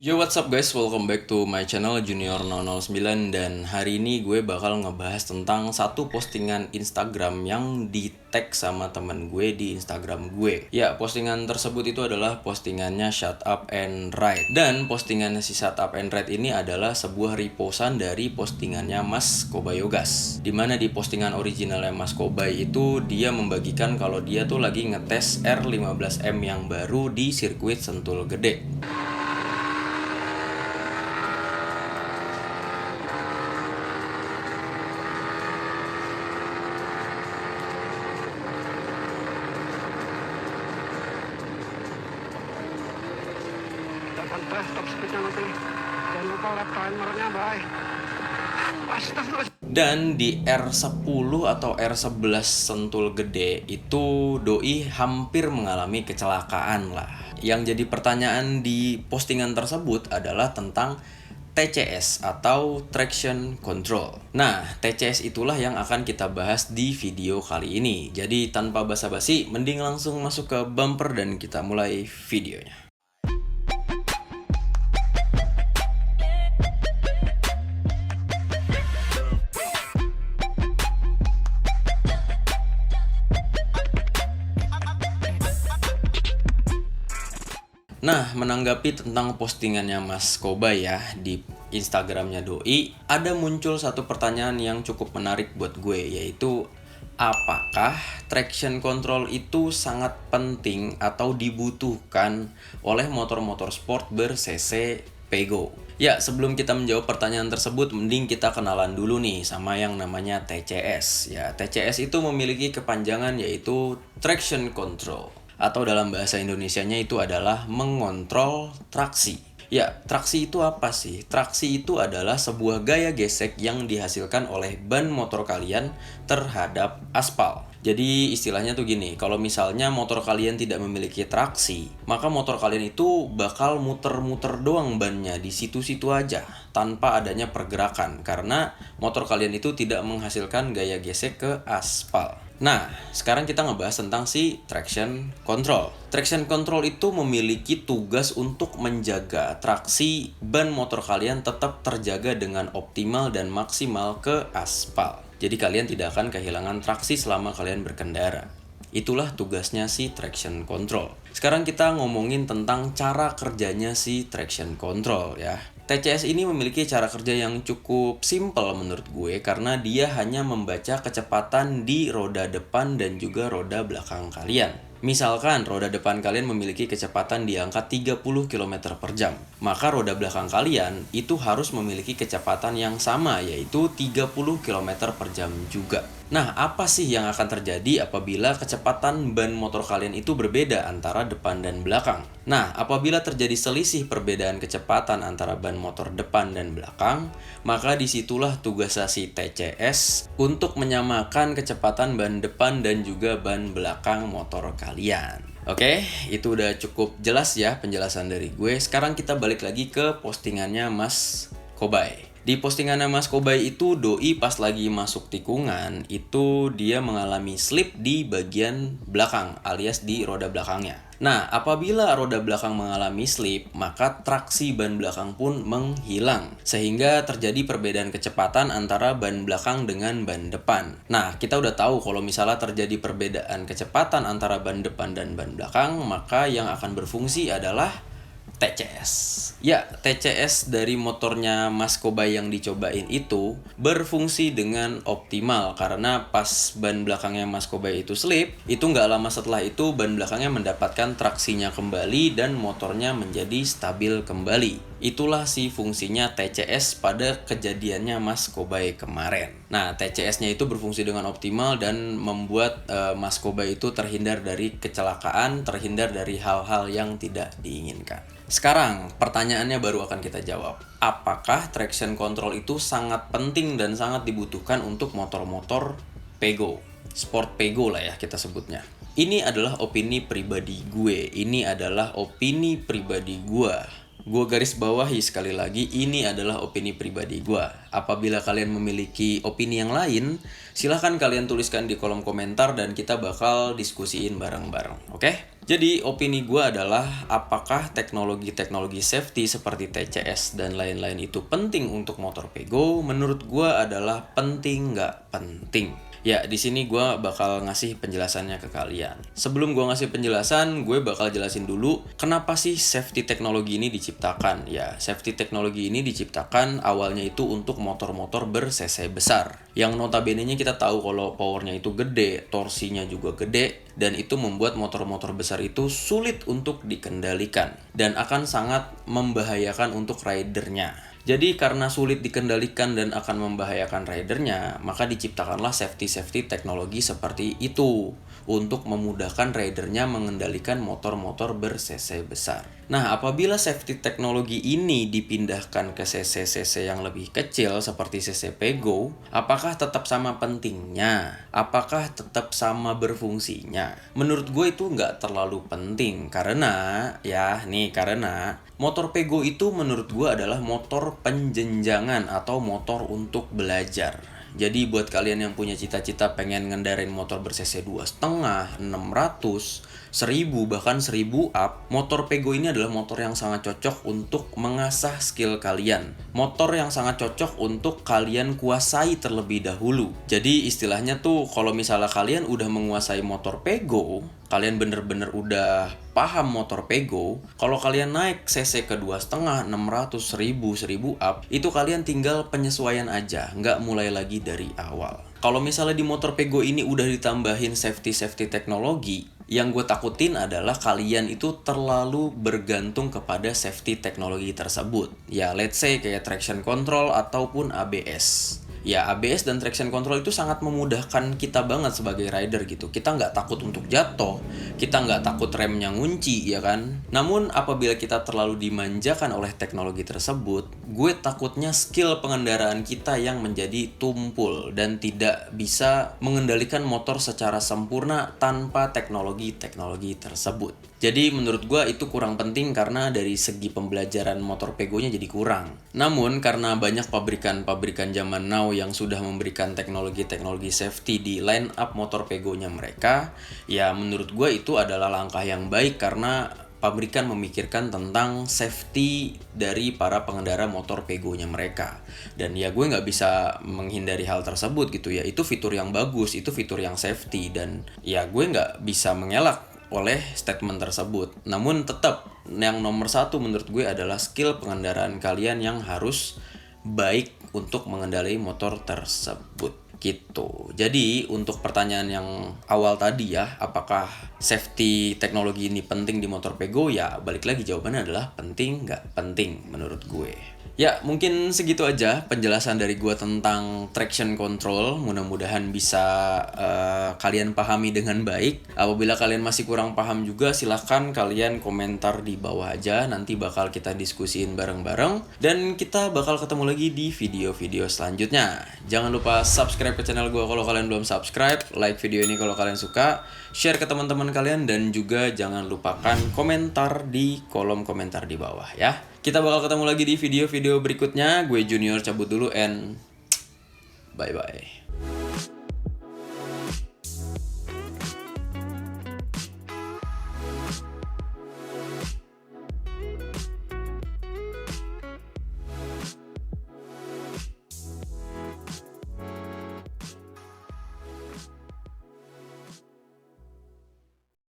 Yo, what's up guys, welcome back to my channel Junior009. Dan hari ini gue bakal ngebahas tentang satu postingan Instagram yang di tag sama temen gue di Instagram gue. Ya, postingan tersebut itu adalah postingannya Shut Up and Write. Dan postingannya si Shut Up and Write ini adalah sebuah repostan dari postingannya Mas Kobayogas, dimana di postingan originalnya Mas Kobay itu dia membagikan kalau dia tuh lagi ngetes R15M yang baru di sirkuit Sentul Gede. Press top speednya nanti. Jangan lupa lap timernya, bye. Astagfirullah. Dan di R10 atau R11 Sentul Gede itu doi hampir mengalami kecelakaan lah. Yang jadi pertanyaan di postingan tersebut adalah tentang TCS atau Traction Control. Nah, TCS itulah yang akan kita bahas di video kali ini. Jadi tanpa basa-basi, mending langsung masuk ke bumper dan kita mulai videonya. Nah, menanggapi tentang postingannya Mas Kobay ya di Instagramnya Doi, ada muncul satu pertanyaan yang cukup menarik buat gue, yaitu apakah traction control itu sangat penting atau dibutuhkan oleh motor-motor sport ber-cc Pego? Ya, sebelum kita menjawab pertanyaan tersebut, mending kita kenalan dulu nih sama yang namanya TCS. Ya, TCS itu memiliki kepanjangan yaitu Traction Control, atau dalam bahasa Indonesianya itu adalah mengontrol traksi. Ya, traksi itu apa sih? Traksi itu adalah sebuah gaya gesek yang dihasilkan oleh ban motor kalian terhadap aspal. Jadi istilahnya tuh gini, kalau misalnya motor kalian tidak memiliki traksi, maka motor kalian itu bakal muter-muter doang bannya di situ-situ aja tanpa adanya pergerakan, karena motor kalian itu tidak menghasilkan gaya gesek ke aspal. Nah, sekarang kita ngebahas tentang si traction control. Traction control itu memiliki tugas untuk menjaga traksi ban motor kalian tetap terjaga dengan optimal dan maksimal ke aspal. Jadi kalian tidak akan kehilangan traksi selama kalian berkendara. Itulah tugasnya si traction control. Sekarang kita ngomongin tentang cara kerjanya si traction control ya. TCS ini memiliki cara kerja yang cukup simple menurut gue, karena dia hanya membaca kecepatan di roda depan dan juga roda belakang kalian. Misalkan roda depan kalian memiliki kecepatan di angka 30 km per jam, maka roda belakang kalian itu harus memiliki kecepatan yang sama, yaitu 30 km per jam juga. Nah, apa sih yang akan terjadi apabila kecepatan ban motor kalian itu berbeda antara depan dan belakang? Nah, apabila terjadi selisih perbedaan kecepatan antara ban motor depan dan belakang, maka disitulah tugas si TCS untuk menyamakan kecepatan ban depan dan juga ban belakang motor kalian. Oke, itu udah cukup jelas ya penjelasan dari gue. Sekarang kita balik lagi ke postingannya Mas Kobay. Di postingannya Mas Kobay itu doi pas lagi masuk tikungan itu dia mengalami slip di bagian belakang alias di roda belakangnya. Nah, apabila roda belakang mengalami slip, maka traksi ban belakang pun menghilang, sehingga terjadi perbedaan kecepatan antara ban belakang dengan ban depan. Nah, kita udah tahu kalau misalnya terjadi perbedaan kecepatan antara ban depan dan ban belakang, maka yang akan berfungsi adalah TCS. Ya, TCS dari motornya Mas Kobay yang dicobain itu berfungsi dengan optimal, karena pas ban belakangnya Mas Kobay itu slip, itu nggak lama setelah itu ban belakangnya mendapatkan traksinya kembali dan motornya menjadi stabil kembali. Itulah sih fungsinya TCS pada kejadiannya Mas Kobay kemarin. Nah, TCS-nya itu berfungsi dengan optimal dan membuat Mas Kobay itu terhindar dari kecelakaan, terhindar dari hal-hal yang tidak diinginkan. Sekarang, pertanyaannya baru akan kita jawab. Apakah traction control itu sangat penting dan sangat dibutuhkan untuk motor-motor Pego? Sport Pego lah ya kita sebutnya. Ini adalah opini pribadi gue. Ini adalah opini pribadi gue. Gue garis bawahi sekali lagi, ini adalah opini pribadi gue. Apabila kalian memiliki opini yang lain, silahkan kalian tuliskan di kolom komentar dan kita bakal diskusiin bareng-bareng, oke? Jadi opini gue adalah apakah teknologi-teknologi safety seperti TCS dan lain-lain itu penting untuk motor Pego? Menurut gue adalah penting nggak penting. Ya, di sini gue bakal ngasih penjelasannya ke kalian. Sebelum gue ngasih penjelasan, gue bakal jelasin dulu kenapa sih safety teknologi ini diciptakan. Ya, safety teknologi ini diciptakan awalnya itu untuk motor-motor ber-cc besar. Yang notabene-nya kita tahu kalau powernya itu gede, torsinya juga gede, dan itu membuat motor-motor besar itu sulit untuk dikendalikan dan akan sangat membahayakan untuk ridernya. Jadi karena sulit dikendalikan dan akan membahayakan ridernya, maka diciptakanlah safety teknologi seperti itu untuk memudahkan ridernya mengendalikan motor-motor ber-cc besar. Nah, apabila safety teknologi ini dipindahkan ke cc-cc yang lebih kecil seperti cc Pego, apakah tetap sama pentingnya? Apakah tetap sama berfungsinya? Menurut gue itu nggak terlalu penting karena motor Pego itu menurut gue adalah motor penjenjangan atau motor untuk belajar. Jadi buat kalian yang punya cita-cita pengen ngendarain motor ber-cc 2,5, 600, 1000 bahkan 1000 up, motor Pego ini adalah motor yang sangat cocok untuk mengasah skill kalian. Motor yang sangat cocok untuk kalian kuasai terlebih dahulu. Jadi istilahnya tuh kalau misalnya kalian udah menguasai motor Pego, kalian bener-bener udah paham motor Pego, kalau kalian naik cc ke 2,5, 600, 1000 up, itu kalian tinggal penyesuaian aja, nggak mulai lagi dari awal. Kalau misalnya di motor Pego ini udah ditambahin safety teknologi, yang gue takutin adalah kalian itu terlalu bergantung kepada safety teknologi tersebut. Ya, let's say kayak traction control ataupun ABS. Ya, ABS dan traction control itu sangat memudahkan kita banget sebagai rider gitu. Kita nggak takut untuk jatuh, kita nggak takut remnya ngunci, ya kan? Namun apabila kita terlalu dimanjakan oleh teknologi tersebut, gue takutnya skill pengendaraan kita yang menjadi tumpul dan tidak bisa mengendalikan motor secara sempurna tanpa teknologi tersebut. Jadi menurut gue itu kurang penting karena dari segi pembelajaran motor Pego-nya jadi kurang. Namun karena banyak pabrikan-pabrikan zaman now yang sudah memberikan teknologi safety di line up motor Pego-nya mereka, ya menurut gue itu adalah langkah yang baik karena pabrikan memikirkan tentang safety dari para pengendara motor Pego-nya mereka. Dan ya gue nggak bisa menghindari hal tersebut gitu ya. Itu fitur yang bagus, itu fitur yang safety, dan ya gue nggak bisa mengelak oleh statement tersebut. Namun tetap yang nomor satu menurut gue adalah skill pengendaraan kalian yang harus baik untuk mengendarai motor tersebut gitu. Jadi untuk pertanyaan yang awal tadi ya, apakah safety teknologi ini penting di motor Pego? Ya balik lagi jawabannya adalah penting nggak penting menurut gue. Ya, mungkin segitu aja penjelasan dari gue tentang traction control. Mudah-mudahan bisa kalian pahami dengan baik. Apabila kalian masih kurang paham juga, silahkan kalian komentar di bawah aja. Nanti bakal kita diskusiin bareng-bareng. Dan kita bakal ketemu lagi di video-video selanjutnya. Jangan lupa subscribe ke channel gue kalau kalian belum subscribe. Like video ini kalau kalian suka. Share ke teman-teman kalian. Dan juga jangan lupakan komentar di kolom komentar di bawah ya. Kita bakal ketemu lagi di video-video berikutnya. Gue Junior cabut dulu and bye-bye.